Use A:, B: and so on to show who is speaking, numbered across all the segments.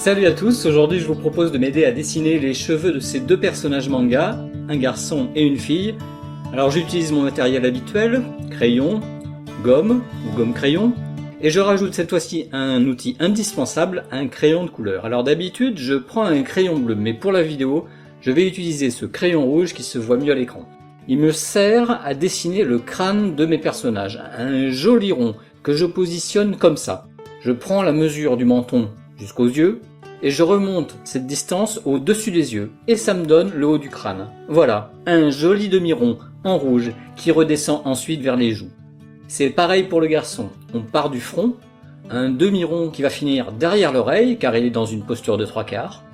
A: Salut à tous, aujourd'hui je vous propose de m'aider à dessiner les cheveux de ces deux personnages manga, un garçon et une fille. Alors j'utilise mon matériel habituel, crayon, gomme ou gomme crayon, et je rajoute cette fois-ci un outil indispensable, un crayon de couleur. Alors d'habitude je prends un crayon bleu, mais pour la vidéo je vais utiliser ce crayon rouge qui se voit mieux à l'écran. Il me sert à dessiner le crâne de mes personnages, un joli rond que je positionne comme ça. Je prends la mesure du menton jusqu'aux yeux, et je remonte cette distance au-dessus des yeux, et ça me donne le haut du crâne. Voilà, un joli demi-rond en rouge qui redescend ensuite vers les joues. C'est pareil pour le garçon, on part du front, un demi-rond qui va finir derrière l'oreille, car il est dans une posture de 3/4.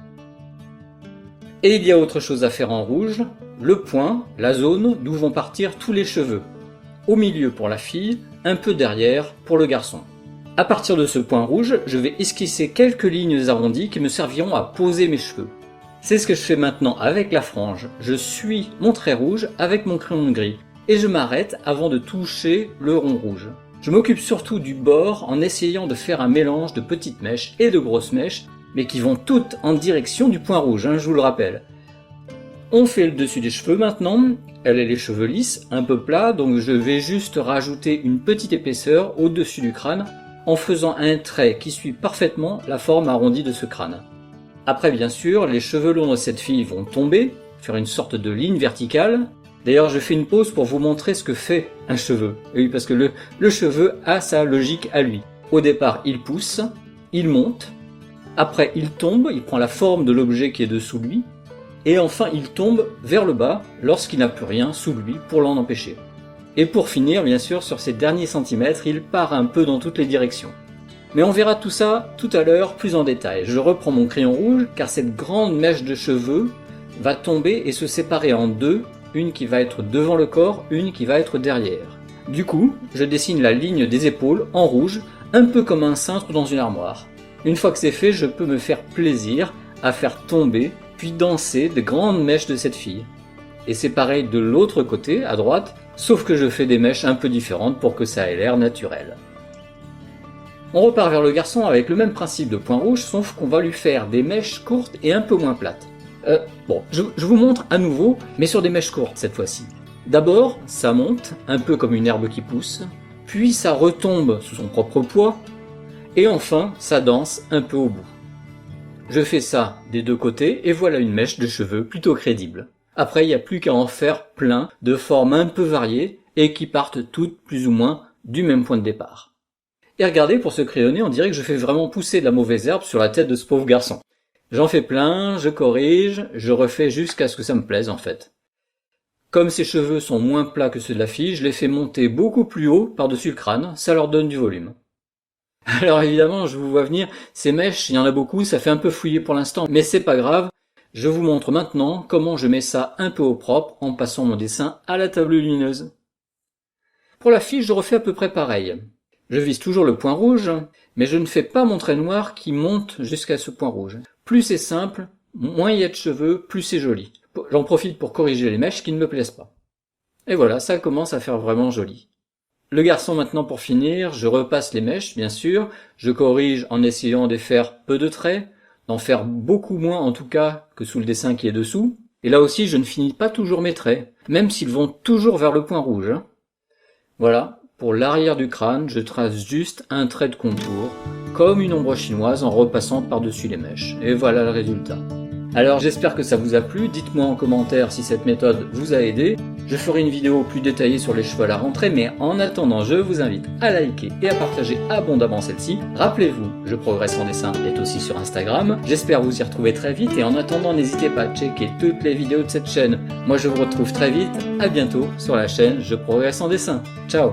A: Et il y a autre chose à faire en rouge, le point, la zone d'où vont partir tous les cheveux. Au milieu pour la fille, un peu derrière pour le garçon. À partir de ce point rouge, je vais esquisser quelques lignes arrondies qui me serviront à poser mes cheveux. C'est ce que je fais maintenant avec la frange. Je suis mon trait rouge avec mon crayon gris et je m'arrête avant de toucher le rond rouge. Je m'occupe surtout du bord en essayant de faire un mélange de petites mèches et de grosses mèches, mais qui vont toutes en direction du point rouge, je vous le rappelle. On fait le dessus des cheveux maintenant. Elle a les cheveux lisses, un peu plats, donc je vais juste rajouter une petite épaisseur au-dessus du crâne en faisant un trait qui suit parfaitement la forme arrondie de ce crâne. Après bien sûr, les cheveux longs de cette fille vont tomber, faire une sorte de ligne verticale. D'ailleurs je fais une pause pour vous montrer ce que fait un cheveu. Oui, parce que le cheveu a sa logique à lui. Au départ il pousse, il monte, après il tombe, il prend la forme de l'objet qui est dessous lui, et enfin il tombe vers le bas lorsqu'il n'a plus rien sous lui pour l'en empêcher. Et pour finir, bien sûr, sur ces derniers centimètres, il part un peu dans toutes les directions. Mais on verra tout ça tout à l'heure plus en détail. Je reprends mon crayon rouge, car cette grande mèche de cheveux va tomber et se séparer en deux, une qui va être devant le corps, une qui va être derrière. Du coup, je dessine la ligne des épaules en rouge, un peu comme un cintre dans une armoire. Une fois que c'est fait, je peux me faire plaisir à faire tomber, puis danser de grandes mèches de cette fille. Et c'est pareil de l'autre côté, à droite, sauf que je fais des mèches un peu différentes pour que ça ait l'air naturel. On repart vers le garçon avec le même principe de point rouge, sauf qu'on va lui faire des mèches courtes et un peu moins plates. Je vous montre à nouveau, mais sur des mèches courtes cette fois-ci. D'abord, ça monte, un peu comme une herbe qui pousse, puis ça retombe sous son propre poids, et enfin, ça danse un peu au bout. Je fais ça des deux côtés, et voilà une mèche de cheveux plutôt crédible. Après, il n'y a plus qu'à en faire plein de formes un peu variées et qui partent toutes plus ou moins du même point de départ. Et regardez, pour ce crayonné, on dirait que je fais vraiment pousser de la mauvaise herbe sur la tête de ce pauvre garçon. J'en fais plein, je corrige, je refais jusqu'à ce que ça me plaise en fait. Comme ses cheveux sont moins plats que ceux de la fille, je les fais monter beaucoup plus haut par-dessus le crâne, ça leur donne du volume. Alors évidemment, je vous vois venir, ces mèches, il y en a beaucoup, ça fait un peu fouillé pour l'instant, mais c'est pas grave. Je vous montre maintenant comment je mets ça un peu au propre en passant mon dessin à la table lumineuse. Pour la fille, je refais à peu près pareil. Je vise toujours le point rouge, mais je ne fais pas mon trait noir qui monte jusqu'à ce point rouge. Plus c'est simple, moins il y a de cheveux, plus c'est joli. J'en profite pour corriger les mèches qui ne me plaisent pas. Et voilà, ça commence à faire vraiment joli. Le garçon maintenant pour finir, je repasse les mèches bien sûr, je corrige en essayant de faire peu de traits, d'en faire beaucoup moins en tout cas que sous le dessin qui est dessous. Et là aussi je ne finis pas toujours mes traits, même s'ils vont toujours vers le point rouge. Voilà, pour l'arrière du crâne, je trace juste un trait de contour, comme une ombre chinoise en repassant par-dessus les mèches. Et voilà le résultat. Alors j'espère que ça vous a plu, dites-moi en commentaire si cette méthode vous a aidé. Je ferai une vidéo plus détaillée sur les cheveux à la rentrée, mais en attendant, je vous invite à liker et à partager abondamment celle-ci. Rappelez-vous, Je Progresse en Dessin est aussi sur Instagram. J'espère vous y retrouver très vite et en attendant, n'hésitez pas à checker toutes les vidéos de cette chaîne. Moi je vous retrouve très vite, à bientôt sur la chaîne Je Progresse en Dessin. Ciao!